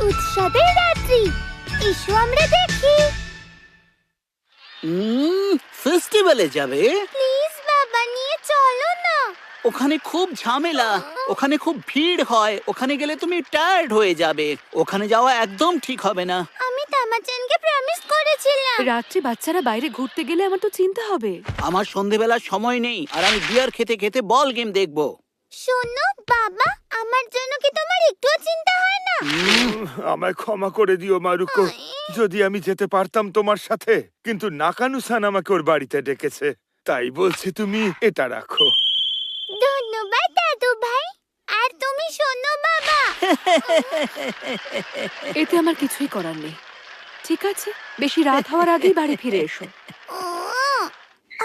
উৎসবের রাত্রি, এসো আমরা দেখি। ফেস্টিভ্যালে যাবে? প্লিজ বাবা, নিয়ে চলো না। ওখানে খুব ঝামেলা, ওখানে খুব ভিড় হয়, ওখানে গেলে তুমি টায়ার্ড হয়ে যাবে। ওখানে যাওয়া একদম ঠিক হবে না। আমি তামাচানকে প্রমিস করেছিলাম। রাত্রি বাচ্চারা বাইরে ঘুরতে গেলে আমার তো চিন্তা হবে। আমার সন্ধেবেলার সময় নেই, আর আমি বিয়ার খেতে খেতে বল গেম দেখবো। শোনো বাবা, আমার জন্য কি তোমার একটুও চিন্তা হয় না? আমায় ক্ষমা করে দিও মারুকো। যদি আমি যেতে পারতাম তোমার সাথে, কিন্তু নাকানুসান আমাকে ওর বাড়িতে ডেকেছে, তাই বলছি তুমি এটা রাখো। ধন্যবাদ দাদু ভাই। আর তুমি শোনো বাবা, এতে আমার কিছুই করার নেই। ঠিক আছে, বেশি রাত হওয়ার আগেই বাড়ি ফিরে এসো।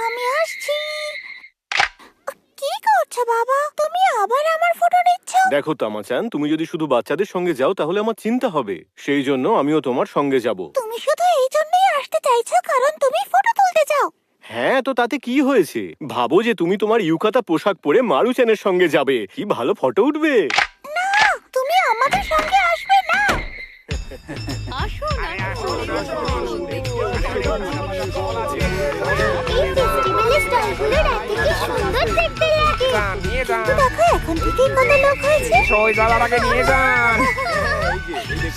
আমি আসছি। কি করছো বাবা? তুমি আবার আমার ফটো নিচ্ছ? দেখো তামাচান, তুমি যদি শুধু বাচ্চাদের সঙ্গে যাও তাহলে আমার চিন্তা হবে, সেই জন্য আমিও তোমার সঙ্গে যাব। তুমি শুধু এই জন্যই আসতে চাইছো কারণ তুমি ফটো তুলতে চাও? হ্যাঁ, তো তাতে কি হয়েছে? ভাবো যে তুমি তোমার ইউকাতা পোশাক পরে মারুচানের সঙ্গে যাবে, কি ভালো ফটো উঠবে। না, তুমি আমাদের সঙ্গে আসবে না। এই ফেস্টিভ্যালের স্টলগুলো রাতে কি সুন্দর দেখতে লাগে। কিন্তু দেখো, এখন থেকেই কত লোক হয়েছে।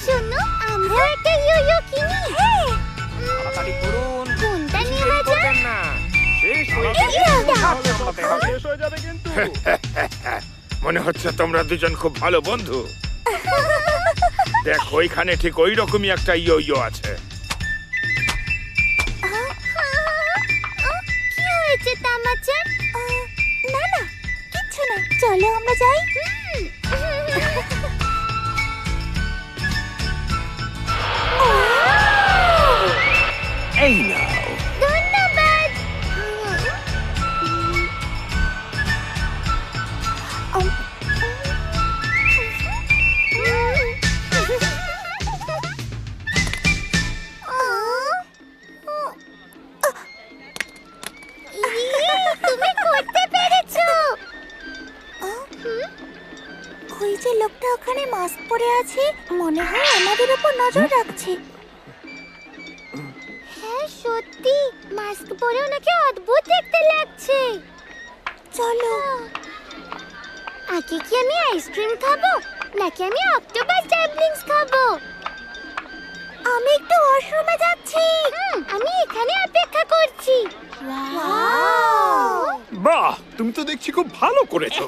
শোনো, আমরা একটা ইয়ো কিনি। হ্যাঁ, কোনটা নেওয়া যায়? মনে হচ্ছে তোমরা দুজন খুব ভালো বন্ধু। দেখো, ওইখানে ঠিক ওই রকমই একটা ইয়ো ইয়ো আছে। কি হয়েছে তামাচান? না না, কিচ্ছু না, চলো আমরা যাই। এই নাও। ধন্যবাদ। তুমি করতে পেরেছো। ওই যে লোকটা ওখানে মাস্ক পরে আছে, মনে হয় আমাদের উপর নজর রাখছে। হ্যাঁ সত্যি, মাস্ক পরে ওনাকে অদ্ভুত দেখতে লাগছে। চলো। আগে কি আমি আইসক্রিম খাবো, নাকি আমি অক্টোপাস ডাম্পলিংস খাবো? আমি একটু ওয়াশরুমে যাচ্ছি। আমি এখানে অপেক্ষা করছি। বাহ, তুমি তো দেখছি খুব ভালো করেছো।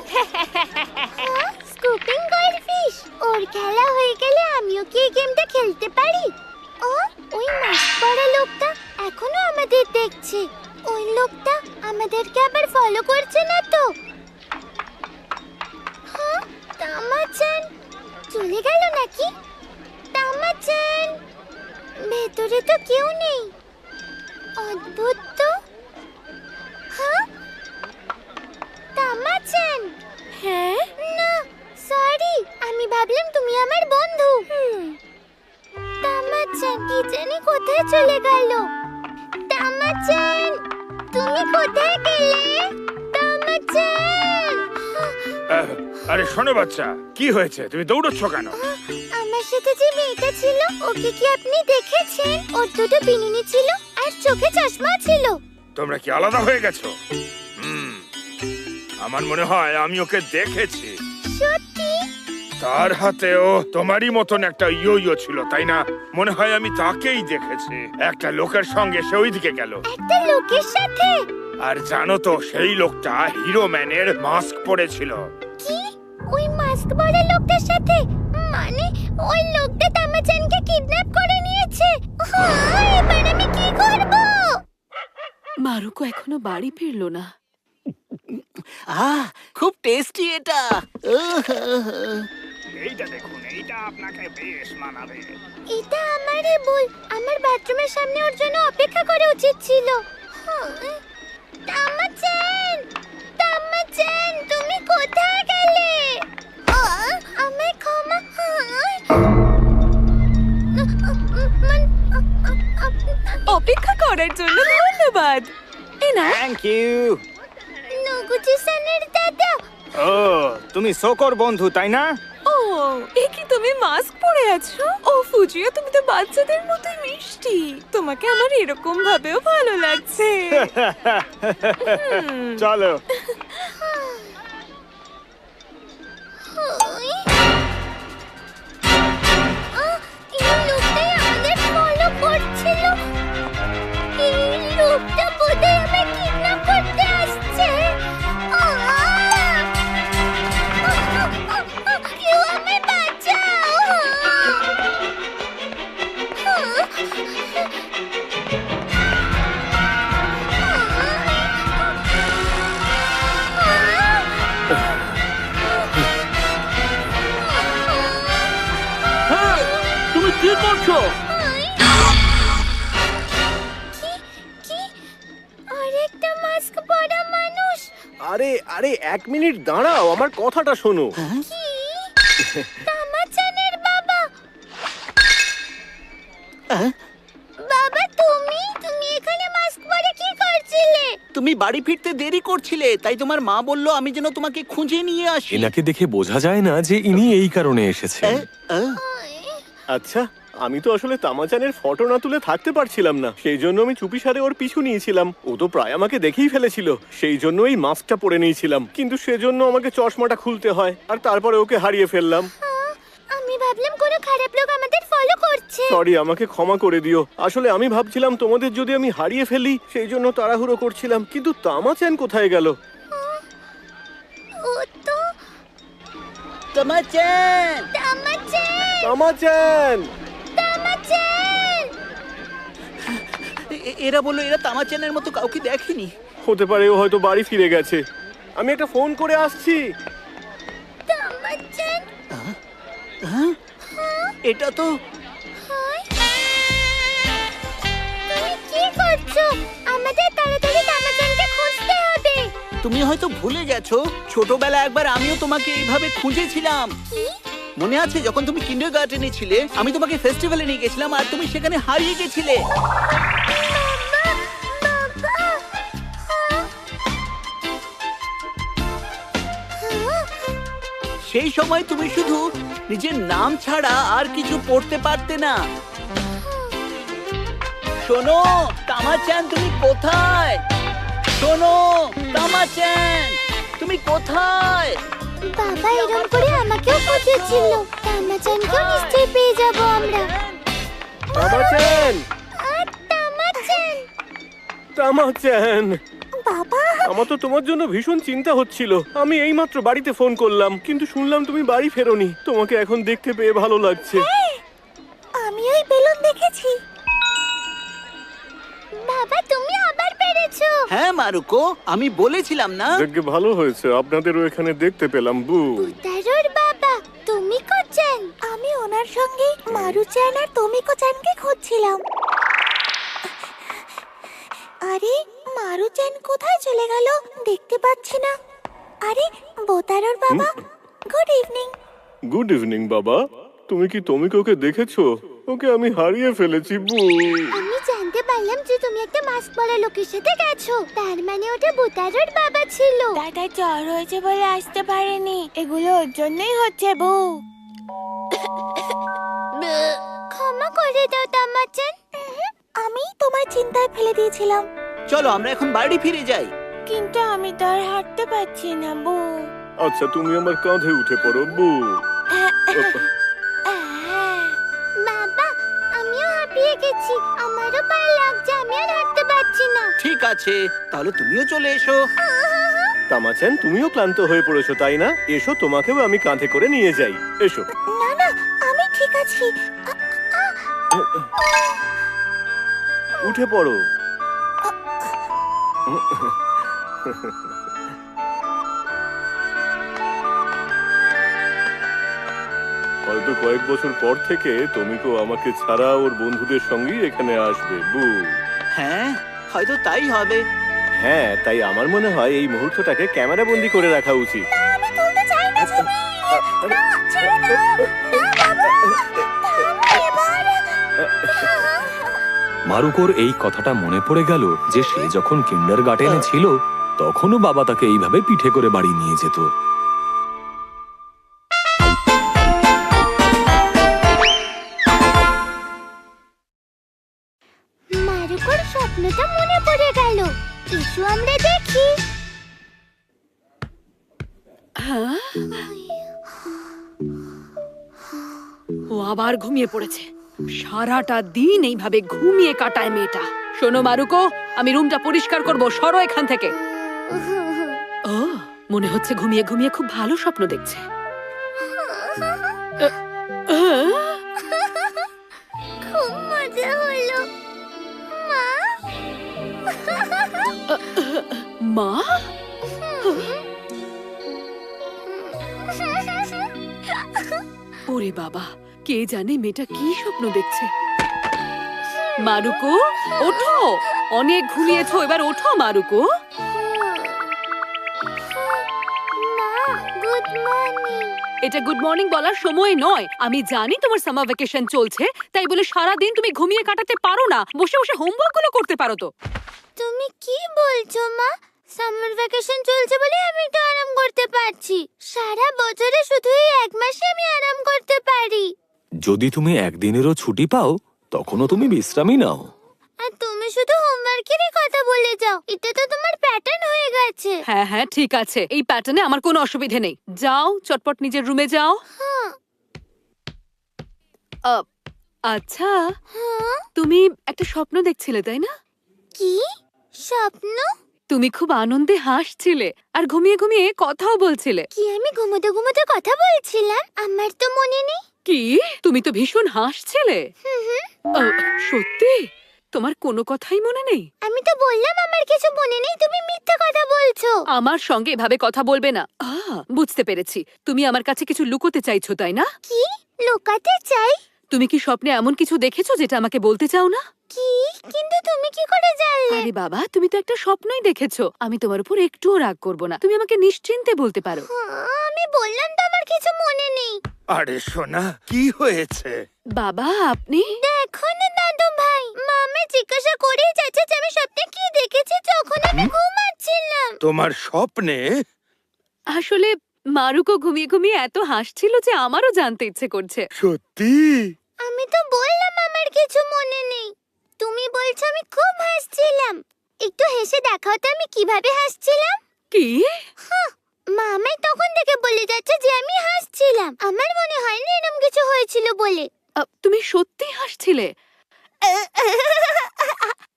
স্কুপিং গোল্ডফিশ, ওর খেলা হয়ে গেলে আমিও কি এই গেমটা খেলতে পারি? ও, ওই মাস্ক পরা লোকটা এখনো আমাদের দেখছে। ওই লোকটা আমাদেরকে আবার ফলো করছে না তো? হ্যাঁ, তামাচান চলে গেল নাকি? তামাচান, ভেতরে তো কেউ নেই। অদ্ভুত তো। হ্যাঁ, তামাচান। হ্যাঁ, না সরি, আমি ভাবলাম তুমি আমার বন্ধু। তামাচান কি জানি কোথায় চলে গেল। তামাচান, তুমি কোথায় গেলে? তামাচান। আরে শোনো বাচ্চা, কি হয়েছে? তুমি দৌড়চ্ছ কেন? আমার সাথে যে মেয়েটা ছিল, ওকে কি আপনি দেখেছেন? ওর দুটো বিনুনি ছিল আর চোখে চশমা ছিল। তোমরা কি আলাদা হয়ে গেছো? আমার মনে হয় আমি ওকে দেখেছি। সত্যি? তার হাতেও তোমারই মতন একটা ইয়ো ইয়ো ছিল, তাই না? মনে হয় আমি তাকেই দেখেছি। একটা লোকের সঙ্গে সে ওইদিকে গেল। একটা লোকের সাথে? আর জানো তো, সেই লোকটা হিরো ম্যানের মাস্ক পরেছিল। কি? ওই মাস্ক পরা লোকটার সাথে? মানে ওই লোকটা তামাচানকে কিডন্যাপ করে নিয়েছে। এবার আমি কি করব? মারুকো এখনো বাড়ি ফিরলো না। খুব টেস্টি এটা। এইটা দেখুন, এইটা আপনাকে বেশ মানাবে। এটা আমারই ভুল। আমার বাথরুমের সামনে ওর জন্য অপেক্ষা করা উচিত ছিল। তামাচান, তামাচান, তুমি কোথায় গেলে? আমায় ক্ষমা। অপেক্ষা করার জন্য ধন্যবাদ। এই না, থ্যাংক ইউ। নগুচি সানের দাদা। ও, তুমি শোকর বন্ধু তাই না? ও এ কি তুমি মাস্ক পরে আছো? ও ফুজিও, তুমি তো বাচ্চাদের মতোই মিষ্টি। তোমাকে আমার এরকম ভাবেও ভালো লাগছে। চলো। ওই। এই লোকটাই আমাদের ফলো করছিল। এই লোকটা বোধহয় আমায় কিডন্যাপ করতে আসছে। কেউ আমায় বাঁচাও। হ্যাঁ, তুমি কি করছো? কি? আরেকটা মাস্ক পরা মানুষ। আরে আরে, 1 মিনিট দাঁড়াও, আমার কথাটা শোনো। কি? তামাচানের বাবা। হ্যাঁ? বাবা, তুমি এখানে মাস্ক পরে কি করছিলে? তুমি বাড়ি ফিরতে দেরি করছিলে, তাই তোমার মা বলল আমি যেন তোমাকে খুঁজে নিয়ে আসি। এনাকে দেখে বোঝা যায় না যে ইনি এই কারণে এসেছেন। আচ্ছা, আমি তো আসলে তামাচানের ফটো না তুলে থাকতে পারছিলাম না, সেই জন্য আমি চুপিসারে ওর পিছু নিয়েছিলাম। ও তো প্রায় আমাকে দেখেই ফেলেছিল, সেই জন্য এই মাস্কটা পরে নিয়েছিলাম। কিন্তু সেজন্য আমাকে চশমাটা খুলতে হয়, আর তারপরে ওকে হারিয়ে ফেললাম। আমি ভাবলাম কোনো খারাপ লোক আমাদের ফলো করছে। সরি, আমাকে ক্ষমা করে দিও। আসলে আমি ভাবছিলাম তোমাদের যদি আমি হারিয়ে ফেলি, সেই জন্য তাড়াহুড়ো করছিলাম। কিন্তু তামাচান কোথায় গেল? ও তো তামাচান! তামাচান। তামাচান! তামাচান। এরা বললো এরা তামাচানের মতো কাউকে দেখেনি। হতে পারে ও হয়তো বাড়ি ফিরে গেছে। আমি একটা ফোন করে আসছি। তামাচান। হ্যাঁ? এটা তো তুমি কি করছো? আমাদের তাড়াতাড়ি তামাচানকে খুঁজতে হবে। তুমি হয়তো ভুলে গেছো, ছোটবেলায় একবার আমিও তোমাকে এইভাবে খুঁজেছিলাম। কি? মনে আছে যখন তুমি কিন্ডারগার্টেনে ছিলে, আমি তোমাকে ফেস্টিভ্যালে নিয়ে গেছিলাম আর তুমি সেখানে হারিয়ে গেছিলে। বাবা। সেই সময় তুমি শুধু নিজের নাম ছাড়া আর কিছু পড়তে পারতে না। শোনো তামাচান, তুমি কোথায়? শোনো তামাচান, তুমি কোথায়? বাবা এরকম করে আমাকেও খুঁজেছিল। তামাচানকেও নিশ্চয়ই পেয়ে যাব আমরা। তামাচান! তামাচান। তামাচান! বাবা, আমার তো তোমার জন্য ভীষণ চিন্তা হচ্ছিল। আমি এইমাত্র বাড়িতে ফোন করলাম, কিন্তু শুনলাম তুমি বাড়ি ফেরোনি। তোমাকে এখন দেখতে পেয়ে ভালো লাগছে। আমি ওই বেলুন দেখেছি। বাবা, তুমি আবার পেরেছো। হ্যাঁ মারুকো, আমি বলেছিলাম না। দেখে ভালো হয়েছে, আপনাদেরও এখানে দেখতে পেলাম। বু, তারোর বাবা, তোমিকো-চ্যান। আমি ওনার সঙ্গে মারু-চ্যান আর তোমিকো-চ্যানকে খুঁজছিলাম। আরে, মারু-চ্যান কোথায় চলে গেল? দেখতে পাচ্ছি না। আরে, বোতারোর বাবা, গুড ইভিনিং। গুড ইভিনিং বাবা। তুমি কি তোমিকোকে দেখেছো? ওকে আমি হারিয়ে ফেলেছি। বু, আমি জানতে পারলাম যে তুমি একটা মাস্ক পরা লোকের সাথে গেছো। তার মানে ওটা বোতারোর বাবা ছিল। দাদা জ্বর হয়েছে বলে আসতে পারেনি। এগুলো ওর জন্যই হচ্ছে বউ। ক্ষমা করে দাও তামাচান। আমি তোমার চিন্তায় ফেলে দিয়েছিলাম। চলো আমরা এখন বাড়ি ফিরে যাই। কিন্তু আমি তো আর হাঁটতে পারছি না বউ। আচ্ছা তুমি আমার কাঁধে উঠে পড়ো। বু, বাবা, আমিও হাঁপিয়ে গেছি। আমারও পায়ে লাগছে, আমি আর হাঁটতে পারছি না। ঠিক আছে, তাহলে তুমিও চলে এসো। তামাচান, তুমিও ক্লান্ত হয়ে পড়েছো তাই না? এসো, তোমাকেও আমি কাঁধে করে নিয়ে যাই। এসো। না না, আমি ঠিক আছি। উঠে পড়ো। হয়তো কয়েক বছর পর থেকে তোমিকো আমাকে ছাড়া ওর বন্ধুদের সঙ্গেই এখানে আসবে। বু, হ্যাঁ, হয়তো তাই হবে। হ্যাঁ, তাই আমার মনে হয় এই মুহূর্তটাকে ক্যামেরা বন্দি করে রাখা উচিত। আমি তুলতে চাই না তুমি। না, ছেড়ে দাও। না বাবা, থামো এবার। মারুকোর এই কথাটা মনে পড়ে গেল যে সে যখন কিন্ডারগার্টেনে ছিল তখনও বাবা তাকে এইভাবে পিঠে করে বাড়ি নিয়ে যেত। স্বপ্নটা মনে পড়ে গেল। এসো আমরা দেখি। ও আবার ঘুমিয়ে পড়েছে। সারাটা দিন এইভাবে ঘুমিয়ে কাটায় মেয়েটা। শোনো মারুকো, আমি রুমটা পরিষ্কার করব, সরো এখান থেকে। ও, মনে হচ্ছে ঘুমিয়ে ঘুমিয়ে খুব ভালো স্বপ্ন দেখছে। খুব মজা হলো মা। মা, ওরে বাবা, কে জানে মেয়েটা কি স্বপ্ন দেখছে। মারুকো, ওঠো, অনেক ঘুমিয়েছো, এবার ওঠো মারুকো। মা, গুড মর্নিং। এটা গুড মর্নিং বলার সময় নয়। আমি জানি তোমার সামার ভ্যাকেশন চলছে, তাই বলে সারা দিন তুমি ঘুমিয়ে কাটাতে পারো না। বসে বসে হোমওয়ার্ক গুলো করতে পারো তো। তুমি কি বলছো মা? সামার ভ্যাকেশন চলছে বলে আমি একটু আরাম করতে পারছি। সারা বছরে শুধু এই এক মাসে আমি আরাম করতে পারি। যদি তুমি একদিনেরও ছুটি পাও তখনও তুমি বিশ্রামই নাও। আর তুমি শুধু হোমওয়ার্কেরই কথা বলে যাও। এটা তো তোমার প্যাটার্ন হয়ে গেছে। হ্যাঁ হ্যাঁ, ঠিক আছে, এই প্যাটার্নে আমার কোনো অসুবিধে নেই। যাও, চটপট নিজের রুমে যাও। হ্যাঁ। আচ্ছা, হ্যাঁ? তুমি একটা স্বপ্ন দেখছিলে তাই না? কি স্বপ্ন? তুমি খুব আনন্দে হাসছিলে আর ঘুমিয়ে ঘুমিয়ে কথাও বলছিলে। কি আমি ঘুমোতে ঘুমোতে কথা বলছিলাম? আমার তো মনে নেই। কি, তুমি তো ভীষণ হাসছিলে। সত্যি? তোমার কোনো কথাই মনে নেই? আমি তো বললাম আমার কিছু মনে নেই, তুমি মিথ্যে কথা বলছো। আমার সঙ্গে এভাবে কথা বলবে না। বুঝতে পেরেছি, তুমি আমার কাছে কিছু লুকোতে চাইছো তাই না? কি লুকাতে চাই? তুমি কি স্বপ্নে এমন কিছু দেখেছো যেটা আমাকে বলতে চাও না? কি? কিন্তু তুমি কি করে জানলে? আরে বাবা, তুমি তো একটা স্বপ্নই দেখেছো। আমি তোমার উপর একটুও রাগ করব না, তুমি আমাকে নিশ্চিন্তে বলতে পারো। আমি বললাম তো আমার কিছু মনে নেই। আরে সোনা, কি হয়েছে? বাবা, আপনি দেখো না দাদু ভাই, মা আমায় জিজ্ঞাসা করেই যাচ্ছে যে আমি স্বপ্নে কি দেখেছি যখন আমি ঘুমাচ্ছিলাম। তোমার স্বপ্নে? আসলে মারুকো ঘুমিয়ে ঘুমিয়ে এত হাসছিল যে আমারও জানতে ইচ্ছে করছে। সত্যি? আমি তো বললাম আমার কিছু মনে নেই। তুমি বলছো আমি খুব হাসছিলাম। একটু হেসে দেখাও তো আমি কিভাবে হাসছিলাম। কি? মা আমায় তখন থেকে বলে যাচ্ছে যে আমি হাসছিলাম। আমার মনে হয় না এরকম কিছু হয়েছিল বলে। তুমি সত্যি হাসছিলে?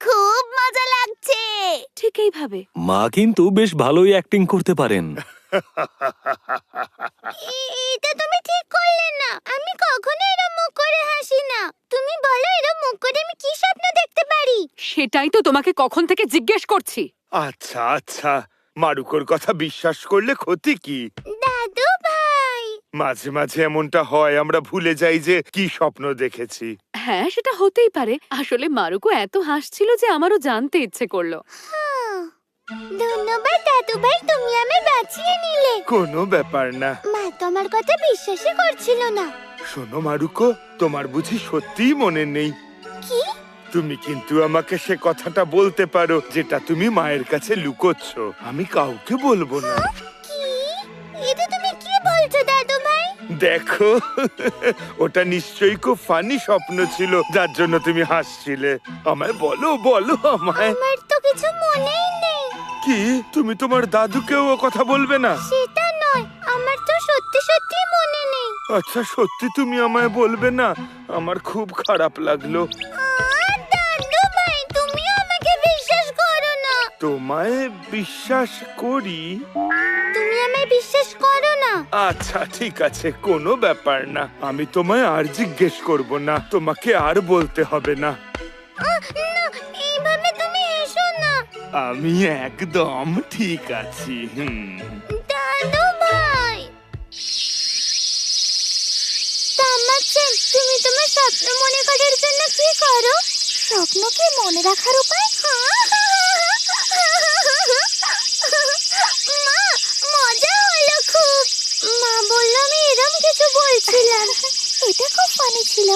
খুব মজা লাগছে। ঠিক এইভাবে? মা কিন্তু বেশ ভালোই অ্যাক্টিং করতে পারেন। এটা তুমি ঠিক করলে না। আমি কখনো এরকম মুখ করে হাসি না। তুমি বলো এরকম মুখ করে আমি কি স্বপ্ন দেখতে পারি? সেটাই তো তোমাকে কখন থেকে জিজ্ঞেস করছি। আচ্ছা আচ্ছা, মারুকোর কথা বিশ্বাস করলে ক্ষতি কি? দাদু ভাই, মাঝে মাঝে এমনটা হয়, আমরা ভুলে যাই যে কি স্বপ্ন দেখেছি। হ্যাঁ, সেটা হতেই পারে। আসলে মারুকো এত হাসছিল যে আমারও জানতে ইচ্ছে করলো। ধন্যবাদ দাদু ভাই, তুমি আমায় বাঁচিয়ে নিলে। কোনো ব্যাপার না। মা তো আমার কথা বিশ্বাসই করছিল না। শোনো মারুকো, তোমার বুঝি সত্যিই মনে নেই? কি? তুমি কিন্তু আমাকে সে কথাটা বলতে পারো যেটা তুমি মায়ের কাছে লুকোচ্ছ। আমি কাউকে বলবো না। কি? এটা তুমি কি বলছো দাদু ভাই? দেখো, ওটা নিশ্চয়ই খুব ফানি স্বপ্ন ছিল যার জন্য তুমি হাসছিলে। আমায় বলো বলো আমায়। আমার তো কিছু মনেই নেই। কি, তুমি তোমার দাদুকেও ও কথা বলবে না? সেটা নয়, আমার তো সত্যি সত্যি মনে নেই। আচ্ছা, সত্যি তুমি আমায় বলবে না? আমার খুব খারাপ লাগলো। দাদু ভাই, তুমিও আমাকে বিশ্বাস করো না। তোমায় বিশ্বাস করি। তুমি আমায় বিশ্বাস করো না। আচ্ছা ঠিক আছে, কোনো ব্যাপার না। আমি তোমায় আর জিজ্ঞেস করব না, তোমাকে আর বলতে হবে না। না, এইভাবে তুমি এসো না। আমি একদম ঠিক আছি। দাদু ভাই, তামাচ্ছেন, তুমি তোমার স্বপ্ন মনে করার জন্য কি করো? স্বপ্নকে মনে রাখার উপায়? মা, মজা হলো খুব। মা বলল আমি এরম কিছু বলছিলাম। এটা খুব ফানি ছিল।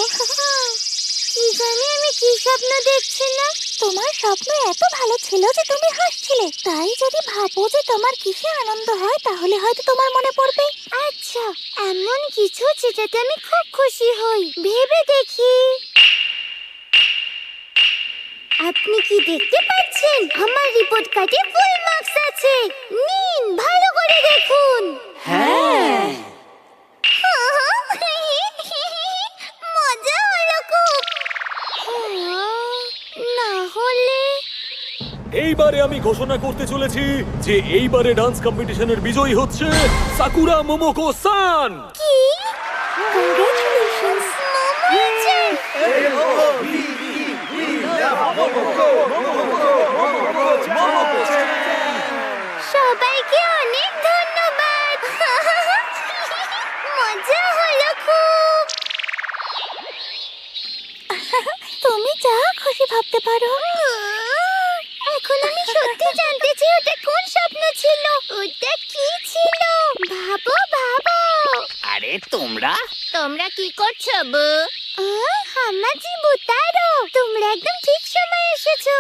কি জানি আমি কি স্বপ্ন দেখছিলাম। তোমার স্বপ্ন এত ভালো ছিল যে তুমি হাসছিলে। তাই যদি ভাবো যে তোমার কিসে আনন্দ হয় তাহলে হয়তো তোমার মনে পড়বে। আচ্ছা, এমন কিছু যেটাতে আমি খুব খুশি হই। ভেবে দেখি। আপনি কি দেখতে পাচ্ছেন? আমার রিপোর্ট কার্ডে ফুল মার্কস আছে। নিন, ভালো করে দেখুন। হ্যাঁ মজা হলো খুব। না হলে এইবারে আমি ঘোষণা করতে চলেছি যে এইবারে ডান্স কম্পিটিশনের বিজয়ী হচ্ছে সাকুরা মোমোকো সান। কি? কংগ্রাচুলেশনস মোমো-চান। সবাইকে অনেক ধন্যবাদ। মজা হলো খুব। তুমি যা খুশি ভাবতে পারো। এখন আমি সত্যি জানতে চাই ওটা কোন স্বপ্ন ছিল, ওটা কি ছিল। ভাবো ভাবো। আরে তোমরা তোমরা কি করছো বু? হামাজি বুতারো, তোমরা একদম ঠিক সময় এসেছো।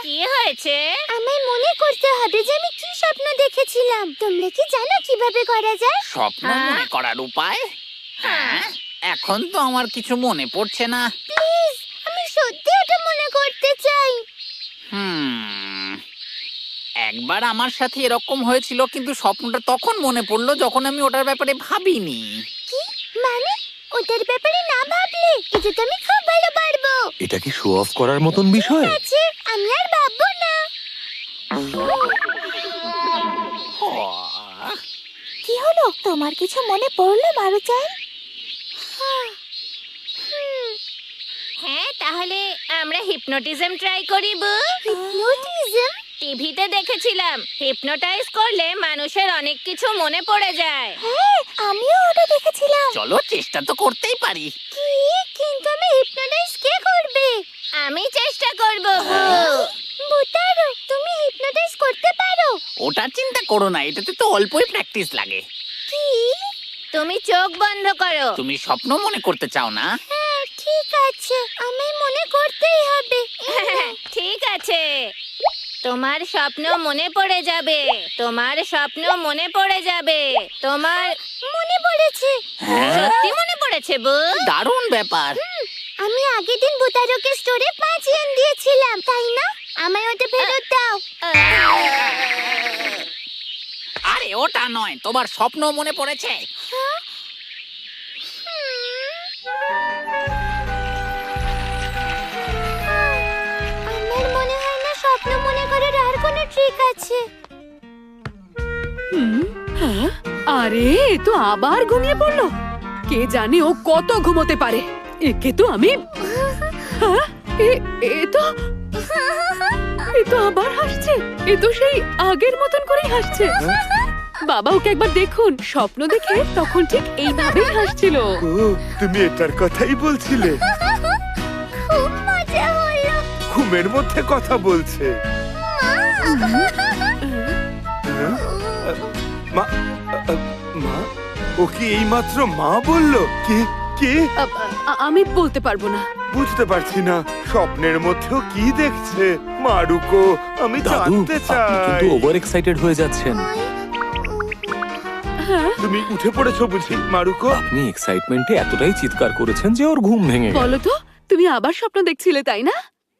কি হয়েছে? আমায় মনে করতে হবে যে আমি কি স্বপ্ন দেখেছিলাম। তোমরা কি জানো কিভাবে করা যায়? স্বপ্ন মনে করার উপায়? হ্যাঁ, এখন তো আমার কিছু মনে পড়ছে না। প্লিজ, আমি সত্যি ওটা মনে করতে চাই। একবার আমার সাথে এরকম হয়েছিল, কিন্তু স্বপ্নটা তখন মনে পড়লো যখন আমি ওটার ব্যাপারে ভাবিনি। কি মানে? ওটার ব্যাপারে না ভাবলে এটা তো আমি খুব ভালো পারবো। এটা কি শো অফ করার মতন বিষয়? আছে, আমি আর ভাববো না। কি হলো? তোমার কিছু মনে পড়লো মারুচান? হ্যাঁ, তাহলে আমরা হিপনোটিজম ট্রাই করি বু। হিপনোটিজম? টিভিতে দেখেছিলাম হিপনোটাইজ করলে মানুষের অনেক কিছু মনে পড়ে যায়। হ্যাঁ, আমিও ওটা দেখেছিলাম। চলো, চেষ্টা তো করতেই পারি। কি? কিন্তু আমি হিপনোটাইজ কে করবে? আমি চেষ্টা করব বু। বুতারো, তুমি হিপনোটাইজ করতে পারো? ওটা চিন্তা করো না, এটাতে তো অল্পই প্র্যাকটিস লাগে। কি? তুমি চোখ বন্ধ করো। তুমি স্বপ্ন মনে করতে চাও না? হ্যাঁ, ঠিক আছে, আমি মনে করতেই হবে। ঠিক আছে, তোমার স্বপ্ন মনে পড়ে যাবে। তোমার স্বপ্ন মনে পড়ে যাবে। তোমার মনে পড়েছে। সত্যি মনে পড়েছে বু? দারুণ ব্যাপার। আমি আগের দিন বুতারোকে স্টোরে 5 ইয়েন দিয়েছিলাম, তাই না? আমায় ওটা ফেরত দাও। আরে ওটা নয়, তোমার স্বপ্ন মনে পড়েছে। আমার মনে হয় না স্বপ্ন মনে করার আর কোনো ট্রিক আছে। হ্যাঁ? আরে এ তো আবার ঘুমিয়ে পড়লো। কে জানে ও কত ঘুমোতে পারে। একে তো আমি হ্যাঁ? এ তো আবার হাসছে। এ তো সেই আগের মতন করেই হাসছে। বাবা, ওকে একবার দেখুন। স্বপ্ন দেখে তখন ঠিক এইভাবেই হাসছিল। ও, তুমি এটার কথাই বলছিলে? খুব মজা হলো। ঘুমের মধ্যে কথা বলছে। মা, মা, ও কি এইমাত্র মা বললো? কে কে? আমি বলতে পারবো না। বুঝতে পারছি না স্বপ্নের মধ্যেও কি দেখছে। মারুকো, আমি দাদু, জানতে আপনি চাই। কিন্তু ওভার এক্সাইটেড হয়ে যাচ্ছেন। তুমি উঠে পড়েছো বুঝি মারুকো? আপনি এক্সাইটমেন্টে এতটাই চিৎকার করেছেন যে ওর ঘুম ভেঙে গেল। বলো তো, তুমি আবার স্বপ্ন দেখছিলে তাই না?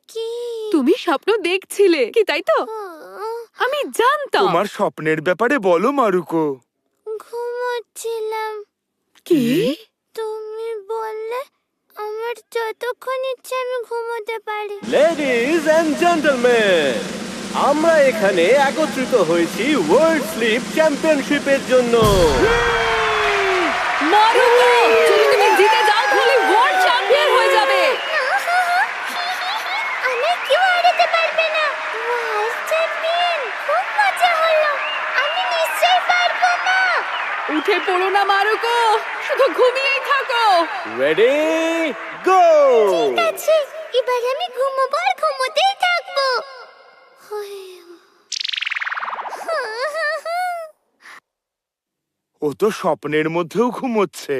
কি? তুমি স্বপ্ন দেখছিলে কি, তাই তো? আমি জানতাম। তোমার স্বপ্নের ব্যাপারে বলো মারুকো। ঘুমোচ্ছিলাম। কি? তুমি বললে আমার যতক্ষণ ইচ্ছে আমি ঘুমোতে পারি। লেডিজ এন্ড জেন্টলম্যান, আমরা এখানে একত্রিত হয়েছি ওয়ার্ল্ড স্লিপ চ্যাম্পিয়নশিপের জন্য। মারুকো, যদি তুমি জিতে যাও তাহলে ওয়ার্ল্ড চ্যাম্পিয়ন হয়ে যাবে। আমি কেউ হারাতে পারবে না। ওয়ার্ল্ড চ্যাম্পিয়ন, খুব মজা হলো। আমি নিশ্চয়ই পারবো না। উঠে পড়ো না মারুকো, শুধু ঘুমিয়েই থাকো। রেডি, গো! ঠিক আছে, এবার আমি ঘুমোবো আর ঘুমোতেই থাকবো। ও তো স্বপ্নের মধ্যেও ঘুমোচ্ছে।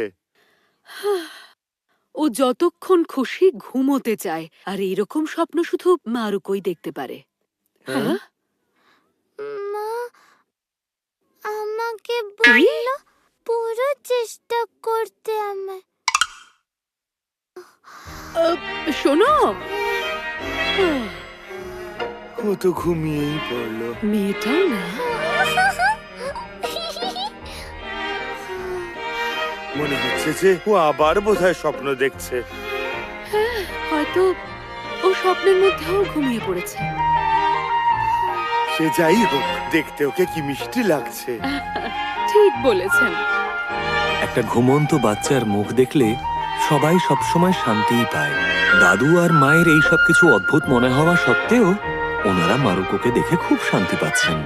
ও যতক্ষণ খুশি ঘুমোতে চায়, আর এরকম স্বপ্ন শুধু মারুকোই দেখতে পারে। হ্যাঁ? মা আমাকে বলল পুরো চেষ্টা করতে আমায়। শোনো, ও তো ঘুমিয়েই পড়লো। মেয়েটাও না। মনে হচ্ছে যে ও আবার বোধহয় স্বপ্ন দেখছে। হয়তো ও স্বপ্নের মধ্যেও ঘুমিয়ে পড়েছে। সে যাই হোক, দেখতে ওকে কি মিষ্টি লাগছে। ঠিক বলেছেন। একটা ঘুমন্ত বাচ্চার মুখ দেখলে সবাই সবসময় শান্তিই পায়। দাদু আর মায়ের এই সব কিছু অদ্ভুত মনে হওয়া সত্ত্বেও ওনারা মারুকোকে দেখে খুব শান্তি পাচ্ছেন।